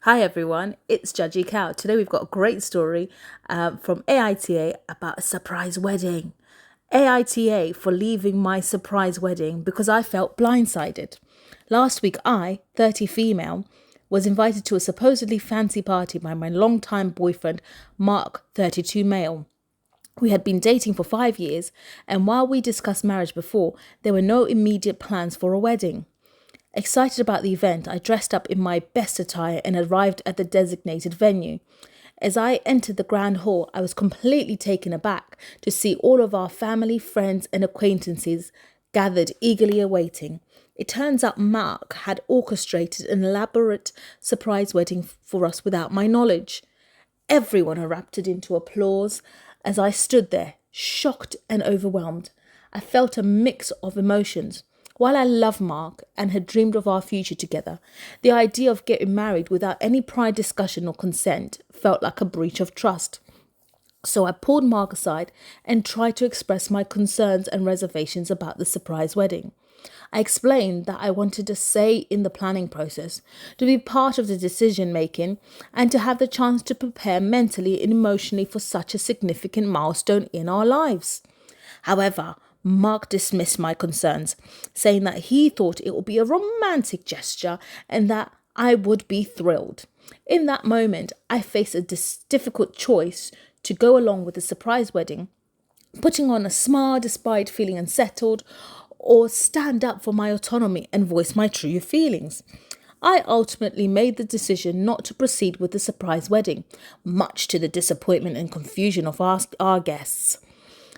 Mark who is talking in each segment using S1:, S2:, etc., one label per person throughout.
S1: Hi everyone, it's Judgy Cow. Today we've got a great story from AITA about a surprise wedding. AITA for leaving my surprise wedding because I felt blindsided. Last week I, 30 female, was invited to a supposedly fancy party by my longtime boyfriend, Mark, 32 male. We had been dating for 5 years, and while we discussed marriage before, there were no immediate plans for a wedding. Excited about the event, I dressed up in my best attire and arrived at the designated venue. As I entered the grand hall, I was completely taken aback to see all of our family, friends, and acquaintances gathered eagerly awaiting. It turns out Mark had orchestrated an elaborate surprise wedding for us without my knowledge. Everyone erupted into applause as I stood there, shocked and overwhelmed. I felt a mix of emotions. While I love Mark and had dreamed of our future together, the idea of getting married without any prior discussion or consent felt like a breach of trust. So I pulled Mark aside and tried to express my concerns and reservations about the surprise wedding. I explained that I wanted a say in the planning process, to be part of the decision making, and to have the chance to prepare mentally and emotionally for such a significant milestone in our lives. However, Mark dismissed my concerns, saying that he thought it would be a romantic gesture and that I would be thrilled. In that moment, I faced a difficult choice to go along with the surprise wedding, putting on a smile despite feeling unsettled, or stand up for my autonomy and voice my true feelings. I ultimately made the decision not to proceed with the surprise wedding, much to the disappointment and confusion of our guests.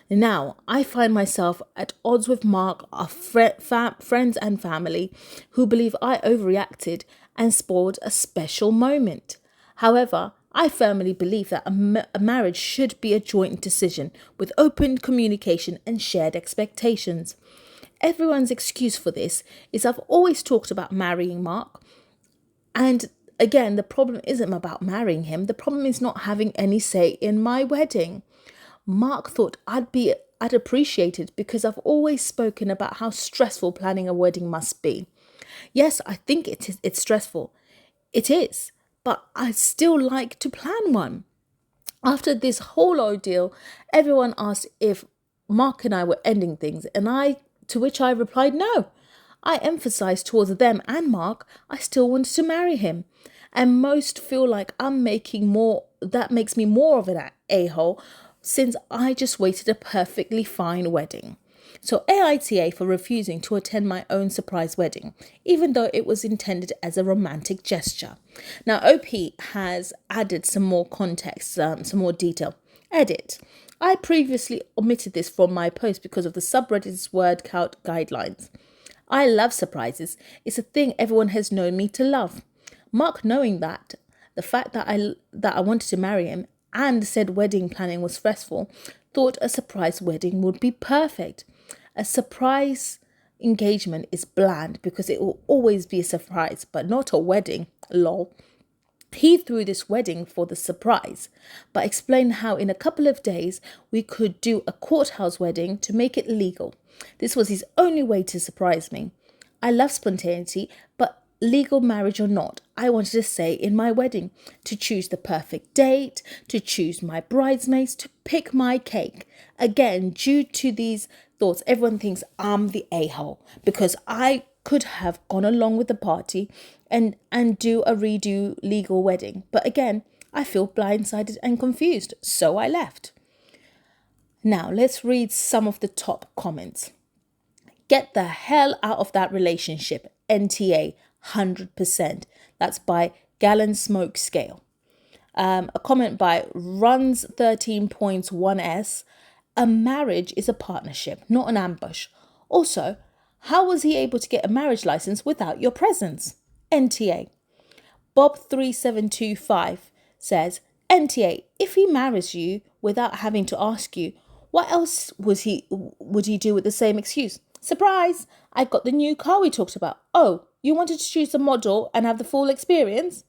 S1: Now, I find myself at odds with Mark, our friends and family, who believe I overreacted and spoiled a special moment. However, I firmly believe that a marriage should be a joint decision with open communication and shared expectations. Everyone's excuse for this is I've always talked about marrying Mark, and again, the problem isn't about marrying him, the problem is not having any say in my wedding. Mark thought I'd appreciate it because I've always spoken about how stressful planning a wedding must be. Yes, I think it's stressful. It is, but I still like to plan one. After this whole ordeal, everyone asked if Mark and I were ending things, and to which I replied no. I emphasized towards them and Mark I still wanted to marry him. And most feel like that makes me more of an a-hole since I just waited a perfectly fine wedding. So AITA for refusing to attend my own surprise wedding, even though it was intended as a romantic gesture. Now OP has added some more context, some more detail. Edit. I previously omitted this from my post because of the subreddit's word count guidelines. I love surprises. It's a thing everyone has known me to love. Mark, knowing that, the fact that I wanted to marry him and said wedding planning was stressful, thought a surprise wedding would be perfect. A surprise engagement is bland because it will always be a surprise, but not a wedding. Lol. He threw this wedding for the surprise, but explained how in a couple of days we could do a courthouse wedding to make it legal. This was his only way to surprise me. I love spontaneity, but legal marriage or not, I wanted a say in my wedding, to choose the perfect date, to choose my bridesmaids, to pick my cake. Again, due to these thoughts, everyone thinks I'm the a-hole because I could have gone along with the party and do a redo legal wedding. But again, I feel blindsided and confused, so I left. Now, let's read some of the top comments. Get the hell out of that relationship. NTA, 100%. That's by Gallon Smoke Scale. A comment by Runs 13.1s. A marriage is a partnership, not an ambush. Also, how was he able to get a marriage license without your presence? NTA. Bob3725 says, NTA, if he marries you without having to ask you, what else would he do with the same excuse? Surprise! I got the new car we talked about. Oh, you wanted to choose the model and have the full experience?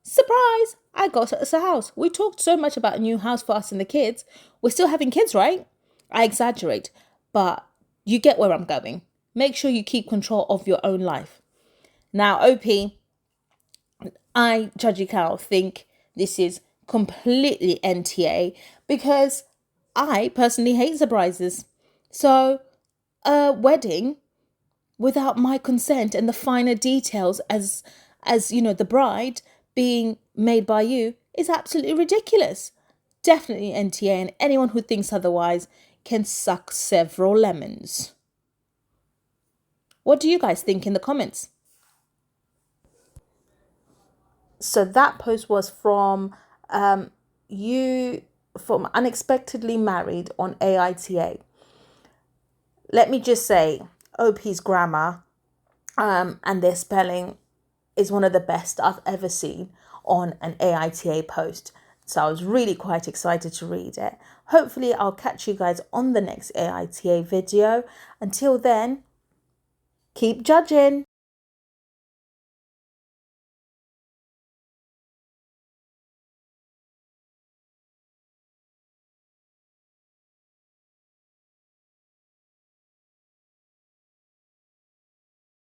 S1: Surprise! I got us a house. We talked so much about a new house for us and the kids. We're still having kids, right? I exaggerate, but you get where I'm going. Make sure you keep control of your own life. Now, OP, I, Judgy Cow, think this is completely NTA because I personally hate surprises. So, a wedding without my consent and the finer details as you know, the bride being made by you is absolutely ridiculous. Definitely NTA, and anyone who thinks otherwise can suck several lemons. What do you guys think in the comments? So that post was from you from Unexpectedly Married on AITA. Let me just say, OP's grammar and their spelling is one of the best I've ever seen on an AITA post. So I was really quite excited to read it. Hopefully I'll catch you guys on the next AITA video. Until then, keep judging.